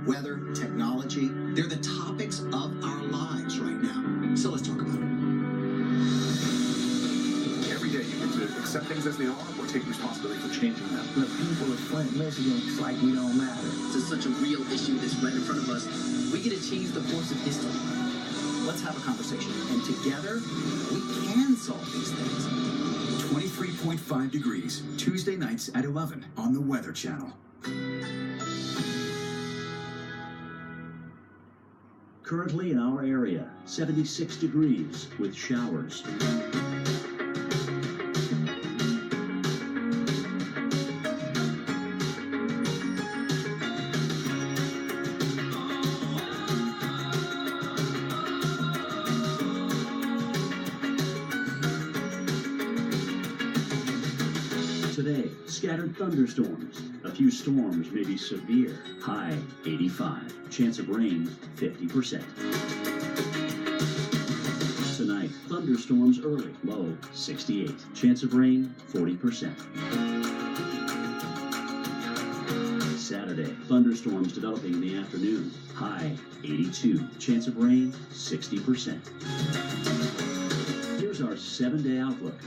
weather, technology. They're the topics of our lives right now. So let's talk about it. Every day you get to accept things as they are or take responsibility for changing them. The people of Flint, Michigan, it's like we don't matter. This is such a real issue that's right in front of us. We get to change the course of history. Let's have a conversation. And together, we can solve these things. 23.5 degrees, Tuesday nights at 11 on the Weather Channel. Currently in our area, 76 degrees with showers. Today, scattered thunderstorms. A few storms may be severe. High 85. Chance of rain 50%. Tonight, thunderstorms early. Low 68. Chance of rain 40%. Saturday, thunderstorms developing in the afternoon. High 82. Chance of rain 60%. Here's our 7-day outlook.